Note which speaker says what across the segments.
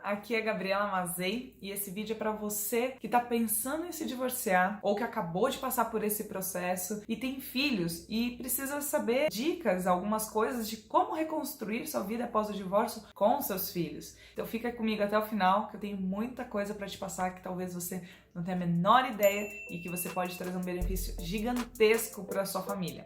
Speaker 1: aqui é Gabriela Mazei e esse vídeo é para você que tá pensando em se divorciar ou que acabou de passar por esse processo e tem filhos e precisa saber dicas, algumas coisas de como reconstruir sua vida após o divórcio com seus filhos. Então fica comigo até o final que eu tenho muita coisa para te passar que talvez você não tenha a menor ideia e que você pode trazer um benefício gigantesco para sua família.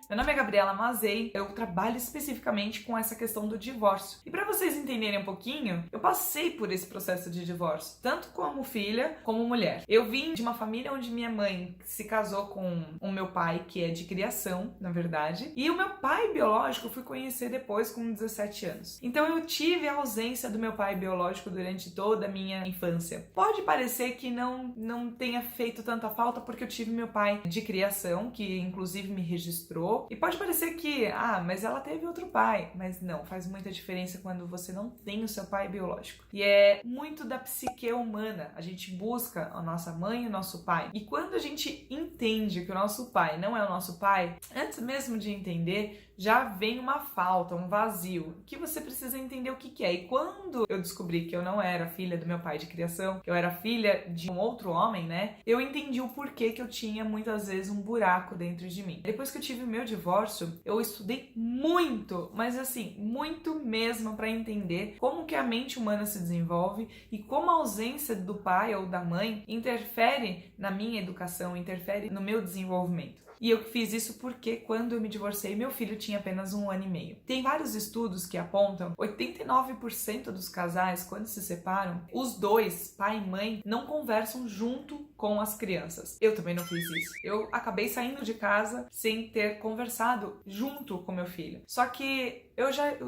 Speaker 1: Meu nome é Gabriela Mazei, eu trabalho especificamente com essa questão do divórcio. E para vocês entenderem um pouquinho, eu passei por esse processo de divórcio, tanto como filha como mulher. Eu vim de uma família onde minha mãe se casou com o meu pai, que é de criação, na verdade, e o meu pai biológico eu fui conhecer depois com 17 anos. Então eu tive a ausência do meu pai biológico durante toda a minha infância. Pode parecer que não tenha feito tanta falta porque eu tive meu pai de criação, que inclusive me registrou. E pode parecer que, mas ela teve outro pai. Mas não, faz muita diferença quando você não tem o seu pai biológico. E é muito da psique humana. A gente busca a nossa mãe e o nosso pai. E quando a gente entende que o nosso pai não é o nosso pai, antes mesmo de entender, já vem uma falta, um vazio, que você precisa entender o que é. E quando eu descobri que eu não era filha do meu pai de criação, que eu era filha de um outro homem, né? Eu entendi o porquê que eu tinha muitas vezes um buraco dentro de mim. Depois que eu tive o meu divórcio, eu estudei muito, mas assim, muito mesmo para entender como que a mente humana se desenvolve e como a ausência do pai ou da mãe interfere na minha educação, interfere no meu desenvolvimento. E eu fiz isso porque quando eu me divorciei, meu filho tinha apenas 1 ano e meio. Tem vários estudos que apontam 89% dos casais, quando se separam, os dois, pai e mãe, não conversam junto com as crianças. Eu também não fiz isso. Eu acabei saindo de casa sem ter conversado junto com meu filho. Só que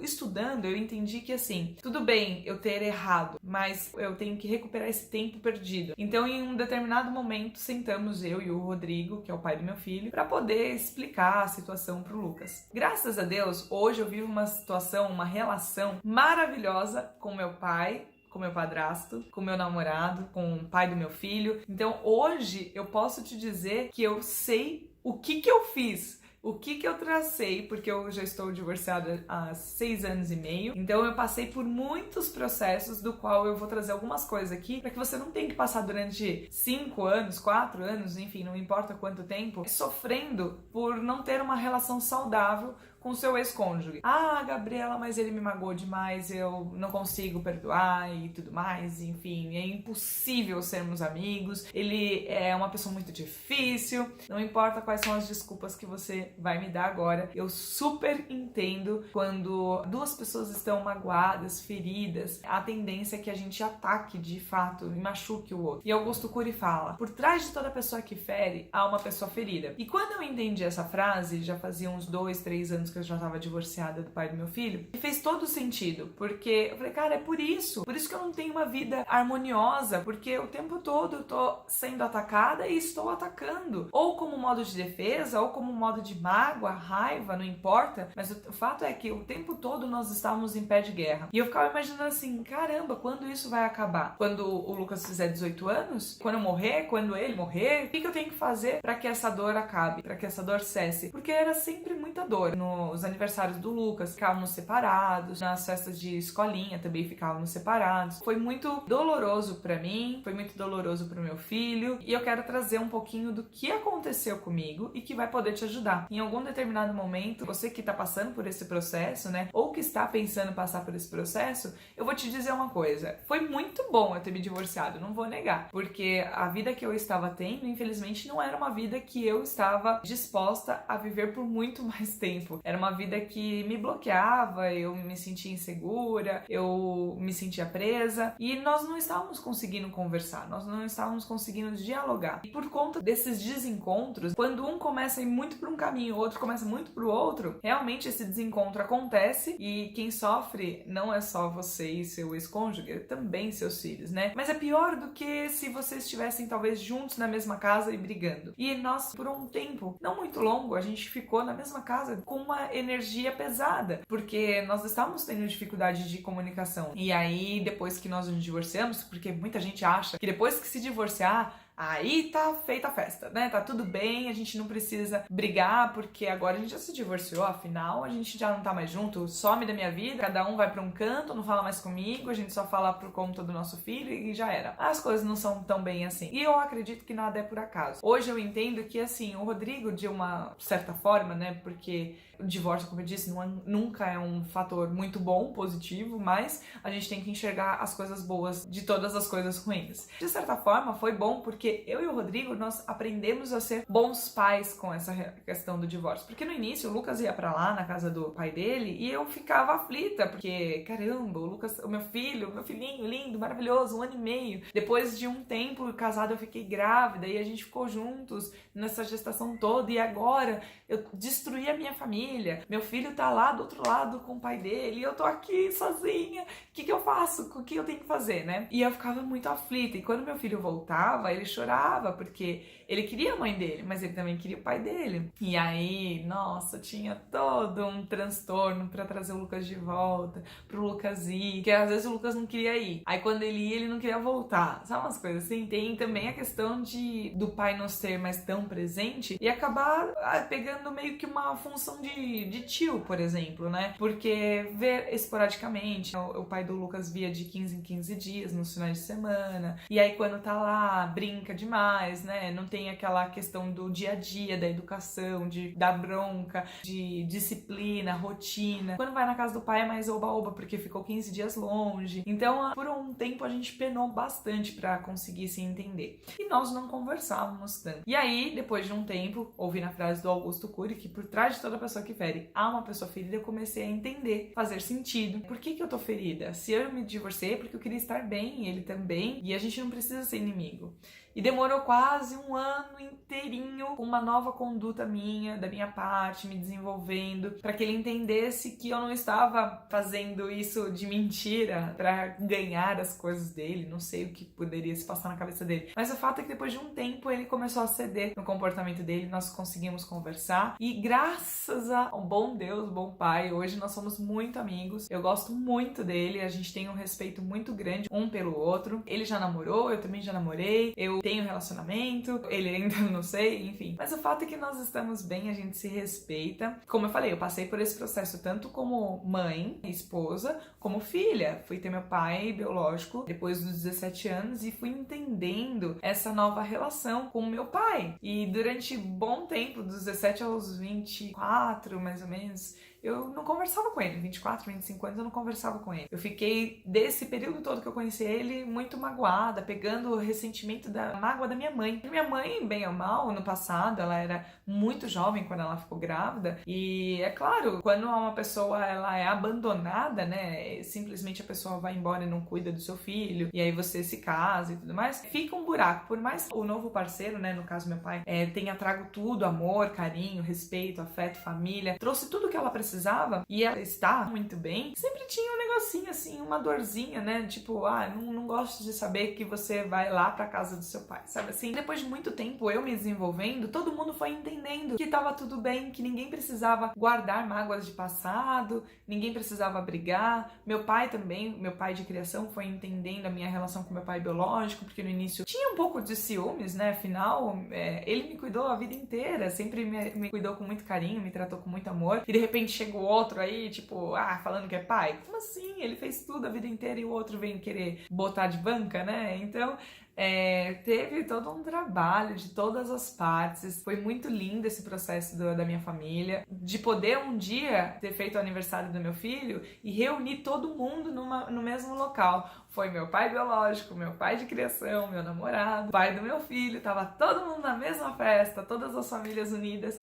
Speaker 1: estudando, eu entendi que assim, tudo bem eu ter errado, mas eu tenho que recuperar esse tempo perdido. Então, em um determinado momento, sentamos eu e o Rodrigo, que é o pai do meu filho, para poder explicar a situação pro Lucas. Graças a Deus, hoje eu vivo uma situação, uma relação maravilhosa com meu pai, com meu padrasto, com meu namorado, com o pai do meu filho. Então, hoje eu posso te dizer que eu sei o que eu fiz. O que eu tracei, porque eu já estou divorciada há 6 anos e meio, então eu passei por muitos processos do qual eu vou trazer algumas coisas aqui para que você não tenha que passar durante 5 anos, 4 anos, enfim, não importa quanto tempo, sofrendo por não ter uma relação saudável com seu ex-cônjuge. Gabriela, mas ele me magoou demais, eu não consigo perdoar e tudo mais, enfim, é impossível sermos amigos, ele é uma pessoa muito difícil, não importa quais são as desculpas que você vai me dar agora, eu super entendo quando duas pessoas estão magoadas, feridas, a tendência é que a gente ataque de fato e machuque o outro. E Augusto Cury fala, por trás de toda pessoa que fere, há uma pessoa ferida. E quando eu entendi essa frase, já fazia uns 2, 3 anos que eu já estava divorciada do pai do meu filho, e fez todo sentido, porque eu falei, cara, é por isso que eu não tenho uma vida harmoniosa, porque o tempo todo eu tô sendo atacada e estou atacando, ou como modo de defesa, ou como modo de mágoa, raiva, não importa, mas o fato é que o tempo todo nós estávamos em pé de guerra. E eu ficava imaginando assim, caramba, quando isso vai acabar? Quando o Lucas fizer 18 anos? Quando eu morrer? Quando ele morrer? O que eu tenho que fazer para que essa dor acabe? Para que essa dor cesse? Porque era sempre muita dor. Nos aniversários do Lucas, ficávamos separados, nas festas de escolinha também ficávamos separados. Foi muito doloroso para mim, foi muito doloroso para o meu filho, e eu quero trazer um pouquinho do que aconteceu comigo e que vai poder te ajudar. Em algum determinado momento, você que está passando por esse processo, né, ou que está pensando em passar por esse processo, eu vou te dizer uma coisa, foi muito bom eu ter me divorciado, não vou negar, porque a vida que eu estava tendo, infelizmente, não era uma vida que eu estava disposta a viver por muito mais tempo. Era uma vida que me bloqueava, eu me sentia insegura, eu me sentia presa e nós não estávamos conseguindo conversar, nós não estávamos conseguindo dialogar. E por conta desses desencontros, quando um começa a ir muito para um caminho, o outro começa muito para o outro, realmente esse desencontro acontece e quem sofre não é só você e seu ex-cônjuge, é também seus filhos, né? Mas é pior do que se vocês estivessem talvez juntos na mesma casa e brigando. E nós, por um tempo não muito longo, a gente ficou na mesma casa com uma energia pesada, porque nós estávamos tendo dificuldade de comunicação. E aí, depois que nós nos divorciamos, porque muita gente acha que depois que se divorciar, aí tá feita a festa, né? Tá tudo bem, a gente não precisa brigar, porque agora a gente já se divorciou, afinal a gente já não tá mais junto, some da minha vida, cada um vai pra um canto, não fala mais comigo, a gente só fala por conta do nosso filho e já era. As coisas não são tão bem assim. E eu acredito que nada é por acaso. Hoje eu entendo que, assim, o Rodrigo, de uma certa forma, né, porque o divórcio, como eu disse, nunca é um fator muito bom, positivo, mas a gente tem que enxergar as coisas boas de todas as coisas ruins. De certa forma, foi bom porque eu e o Rodrigo, nós aprendemos a ser bons pais com essa questão do divórcio. Porque no início, o Lucas ia pra lá, na casa do pai dele, e eu ficava aflita, porque, caramba, o Lucas, o meu filhinho lindo, maravilhoso, 1 ano e meio. Depois de um tempo casado, eu fiquei grávida, e a gente ficou juntos nessa gestação toda, e agora eu destruí a minha família. Meu filho tá lá do outro lado com o pai dele e eu tô aqui sozinha. O que eu faço? O que eu tenho que fazer, né? E eu ficava muito aflita. E quando meu filho voltava, ele chorava porque ele queria a mãe dele, mas ele também queria o pai dele. E aí, nossa, tinha todo um transtorno pra trazer o Lucas de volta, pro Lucas ir, que às vezes o Lucas não queria ir. Aí quando ele ia, ele não queria voltar. Sabe umas coisas assim? Tem também a questão do pai não ser mais tão presente e acabar pegando meio que uma função de tio, por exemplo, né? Porque ver esporadicamente, o pai do Lucas via de 15 em 15 dias, nos finais de semana, e aí quando tá lá, brinca demais, né? Não tem aquela questão do dia a dia, da educação, de dar bronca, de disciplina, rotina. Quando vai na casa do pai é mais oba-oba, porque ficou 15 dias longe. Então, por um tempo a gente penou bastante pra conseguir se entender. E nós não conversávamos tanto. E aí, depois de um tempo, ouvi na frase do Augusto Cury que por trás de toda pessoa que fere há uma pessoa ferida, eu comecei a entender, fazer sentido. Por que eu tô ferida? Se eu me divorciei é porque eu queria estar bem, ele também, e a gente não precisa ser inimigo. E demorou quase 1 ano inteirinho com uma nova conduta minha, da minha parte, me desenvolvendo, para que ele entendesse que eu não estava fazendo isso de mentira para ganhar as coisas dele, não sei o que poderia se passar na cabeça dele. Mas o fato é que depois de um tempo ele começou a ceder no comportamento dele, nós conseguimos conversar e graças a um bom Deus, bom pai, hoje nós somos muito amigos, eu gosto muito dele, a gente tem um respeito muito grande um pelo outro. Ele já namorou, eu também já namorei, eu tenho relacionamento, ele ainda não sei, enfim. Mas o fato é que nós estamos bem, a gente se respeita. Como eu falei, eu passei por esse processo tanto como mãe, esposa, como filha. Fui ter meu pai biológico depois dos 17 anos e fui entendendo essa nova relação com o meu pai. E durante bom tempo, dos 17 aos 24, mais ou menos, eu não conversava com ele, 24, 25 anos eu não conversava com ele. Eu fiquei, desse período todo que eu conheci ele, muito magoada, pegando o ressentimento da mágoa da minha mãe. Minha mãe, bem ou mal, no passado, ela era muito jovem quando ela ficou grávida. E é claro, quando uma pessoa ela é abandonada, né, simplesmente a pessoa vai embora e não cuida do seu filho, e aí você se casa e tudo mais, fica um buraco. Por mais que o novo parceiro, né, no caso meu pai, tenha trago tudo, amor, carinho, respeito, afeto, família, trouxe tudo que ela precisava e ela está muito bem, sempre tinha um negocinho assim, uma dorzinha, né? Tipo, não gosto de saber que você vai lá pra casa do seu pai, sabe assim? Depois de muito tempo eu me desenvolvendo, todo mundo foi entendendo que tava tudo bem, que ninguém precisava guardar mágoas de passado, ninguém precisava brigar. Meu pai também, meu pai de criação, foi entendendo a minha relação com meu pai biológico, porque no início tinha um pouco de ciúmes, né? Afinal, ele me cuidou a vida inteira, sempre me cuidou com muito carinho, me tratou com muito amor, e de repente chega o outro aí, tipo, falando que é pai. Como assim? Ele fez tudo a vida inteira e o outro vem querer botar de banca, né? Então, teve todo um trabalho de todas as partes. Foi muito lindo esse processo da minha família, de poder um dia ter feito o aniversário do meu filho e reunir todo mundo no mesmo local. Foi meu pai biológico, meu pai de criação, meu namorado, pai do meu filho, tava todo mundo na mesma festa, todas as famílias unidas.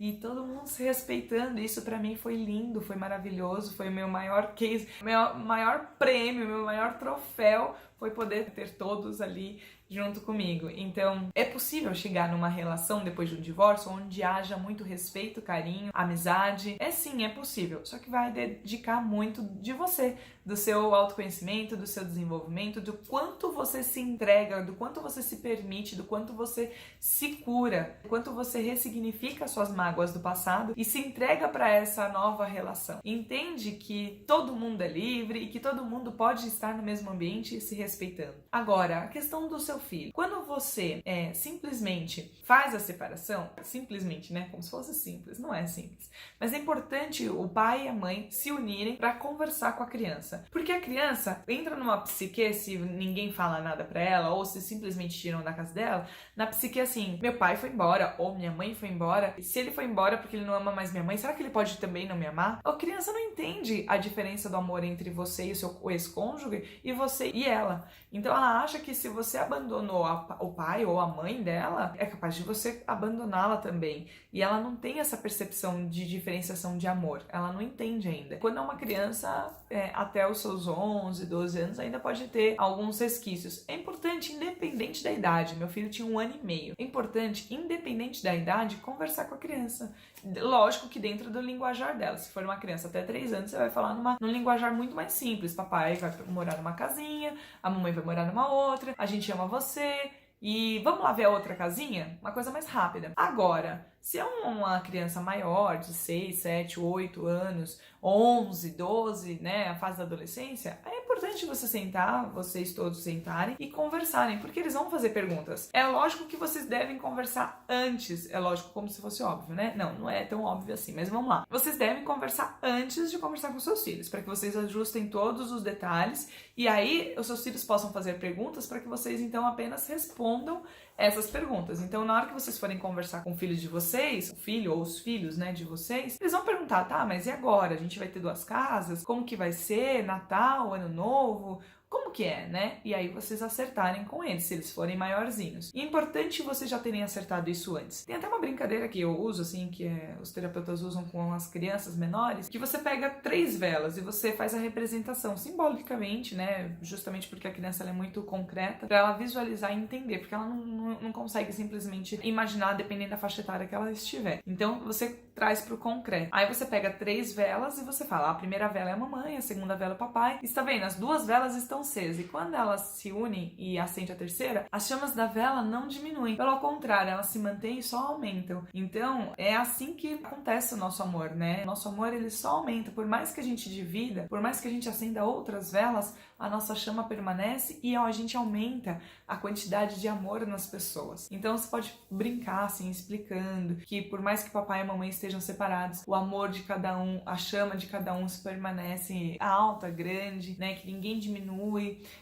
Speaker 1: E todo mundo se respeitando, isso pra mim foi lindo, foi maravilhoso, foi o meu maior case, meu maior prêmio, meu maior troféu foi poder ter todos ali junto comigo. Então, é possível chegar numa relação depois de um divórcio onde haja muito respeito, carinho, amizade. Sim, é possível. Só que vai dedicar muito de você, do seu autoconhecimento, do seu desenvolvimento, do quanto você se entrega, do quanto você se permite, do quanto você se cura, do quanto você ressignifica suas mágoas do passado e se entrega para essa nova relação. Entende que todo mundo é livre e que todo mundo pode estar no mesmo ambiente se respeitando. Agora, a questão do seu filho. Quando você simplesmente faz a separação, simplesmente, né? Como se fosse simples, não é simples. Mas é importante o pai e a mãe se unirem para conversar com a criança. Porque a criança entra numa psique, se ninguém fala nada pra ela, ou se simplesmente tiram da casa dela, na psique assim, meu pai foi embora, ou minha mãe foi embora, e se ele foi embora porque ele não ama mais minha mãe, será que ele pode também não me amar? A criança não entende a diferença do amor entre você e o seu ex-cônjuge, e você e ela. Então ela acha que se você abandonou o pai ou a mãe dela, é capaz de você abandoná-la também. E ela não tem essa percepção de diferenciação de amor, ela não entende ainda. Quando é uma criança, até os seus 11, 12 anos, ainda pode ter alguns resquícios. É importante, independente da idade, meu filho tinha 1 ano e meio, é importante, independente da idade, conversar com a criança. Lógico que dentro do linguajar dela. Se for uma criança até 3 anos, você vai falar num linguajar muito mais simples. Papai vai morar numa casinha, a mamãe vai morar numa outra, a gente ama você, e vamos lá ver a outra casinha? Uma coisa mais rápida. Agora, se é uma criança maior, de 6, 7, 8 anos, 11, 12, né, a fase da adolescência, é importante você sentar, vocês todos sentarem e conversarem, porque eles vão fazer perguntas. É lógico que vocês devem conversar antes, é lógico como se fosse óbvio, né? Não é tão óbvio assim, mas vamos lá. Vocês devem conversar antes de conversar com seus filhos, para que vocês ajustem todos os detalhes e aí os seus filhos possam fazer perguntas para que vocês então apenas respondam essas perguntas. Então, na hora que vocês forem conversar com o filho de vocês, o filho ou os filhos, né, de vocês, eles vão perguntar, tá, mas e agora? A gente vai ter 2 casas? Como que vai ser? Natal, Ano Novo? Como que é, né? E aí vocês acertarem com eles, se eles forem maiorzinhos. E é importante vocês já terem acertado isso antes. Tem até uma brincadeira que eu uso, assim, que os terapeutas usam com as crianças menores, que você pega 3 velas e você faz a representação simbolicamente, né? Justamente porque a criança ela é muito concreta, pra ela visualizar e entender, porque ela não consegue simplesmente imaginar dependendo da faixa etária que ela estiver. Então você traz pro concreto. Aí você pega 3 velas e você fala, a primeira vela é a mamãe, a segunda vela é o papai. E está vendo? As 2 velas estão acesas. E quando elas se unem e acende a terceira, as chamas da vela não diminuem. Pelo contrário, elas se mantêm e só aumentam. Então, é assim que acontece o nosso amor, né? Nosso amor, ele só aumenta. Por mais que a gente divida, por mais que a gente acenda outras velas, a nossa chama permanece e a gente aumenta a quantidade de amor nas pessoas. Então, você pode brincar, assim, explicando que por mais que papai e mamãe estejam separados, o amor de cada um, a chama de cada um se permanece alta, grande, né? Que ninguém diminui.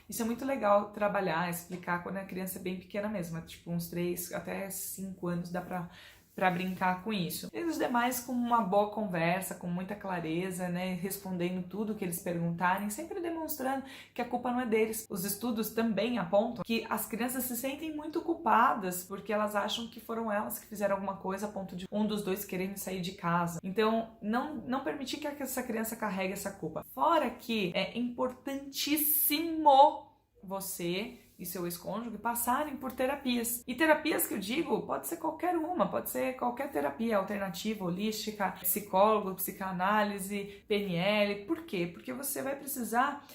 Speaker 1: Isso é muito legal trabalhar, explicar quando a criança é bem pequena mesmo, tipo uns 3 até 5 anos dá pra brincar com isso. E os demais com uma boa conversa, com muita clareza, né, respondendo tudo que eles perguntarem, sempre demonstrando que a culpa não é deles. Os estudos também apontam que as crianças se sentem muito culpadas porque elas acham que foram elas que fizeram alguma coisa a ponto de um dos dois quererem sair de casa. Então, não permitir que essa criança carregue essa culpa. Fora que é importantíssimo você e seu ex-cônjuge passarem por terapias. E terapias que eu digo, pode ser qualquer uma, pode ser qualquer terapia alternativa, holística, psicólogo, psicanálise, PNL. Por quê? Porque você vai precisar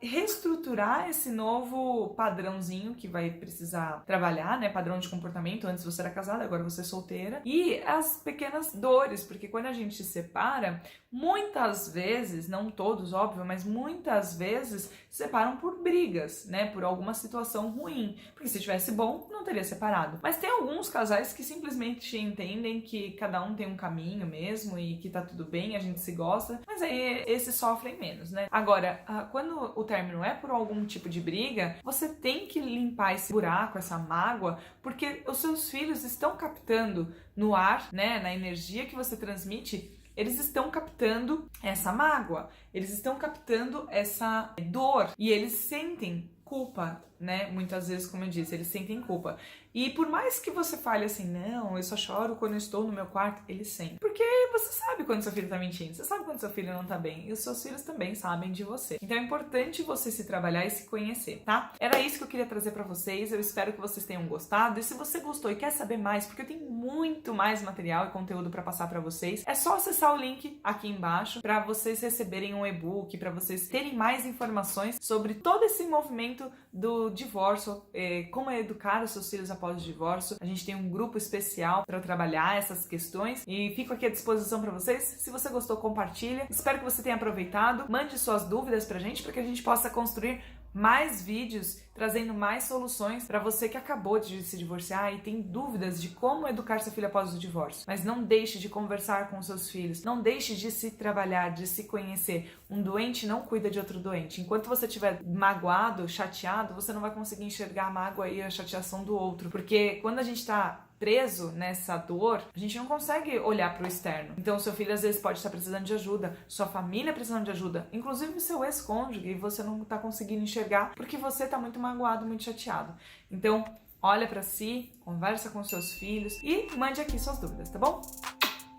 Speaker 1: reestruturar esse novo padrãozinho que vai precisar trabalhar, né? Padrão de comportamento. Antes você era casada, agora você é solteira. E as pequenas dores, porque quando a gente se separa, muitas vezes, não todos, óbvio, mas muitas vezes se separam por brigas, né? Por alguma situação ruim. Porque se tivesse bom, não teria separado. Mas tem alguns casais que simplesmente entendem que cada um tem um caminho mesmo e que tá tudo bem, a gente se gosta, mas aí esses sofrem menos, né? Agora, quando o término é por algum tipo de briga, você tem que limpar esse buraco, essa mágoa, porque os seus filhos estão captando no ar, né, na energia que você transmite, eles estão captando essa mágoa, eles estão captando essa dor e eles sentem culpa, né? Muitas vezes, como eu disse, eles sentem culpa. E por mais que você fale assim, não, eu só choro quando eu estou no meu quarto, eles sentem. Porque você sabe quando seu filho tá mentindo, você sabe quando seu filho não tá bem, e os seus filhos também sabem de você. Então é importante você se trabalhar e se conhecer, tá? Era isso que eu queria trazer pra vocês, eu espero que vocês tenham gostado, e se você gostou e quer saber mais, porque eu tenho muito mais material e conteúdo pra passar pra vocês, é só acessar o link aqui embaixo pra vocês receberem um e-book, pra vocês terem mais informações sobre todo esse movimento do divórcio, como educar os seus filhos após o divórcio. A gente tem um grupo especial para trabalhar essas questões e fico aqui à disposição para vocês. Se você gostou, compartilha. Espero que você tenha aproveitado. Mande suas dúvidas pra gente para que a gente possa construir mais vídeos trazendo mais soluções para você que acabou de se divorciar e tem dúvidas de como educar seu filho após o divórcio. Mas não deixe de conversar com seus filhos, não deixe de se trabalhar, de se conhecer. Um doente não cuida de outro doente. Enquanto você estiver magoado, chateado, você não vai conseguir enxergar a mágoa e a chateação do outro. Porque quando a gente está preso nessa dor, a gente não consegue olhar para o externo. Então, seu filho às vezes pode estar precisando de ajuda, sua família precisando de ajuda, inclusive o seu ex-cônjuge, e você não está conseguindo enxergar porque você está muito magoado, muito chateado. Então, olha para si, conversa com seus filhos e mande aqui suas dúvidas, tá bom?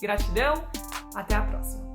Speaker 1: Gratidão, até a próxima!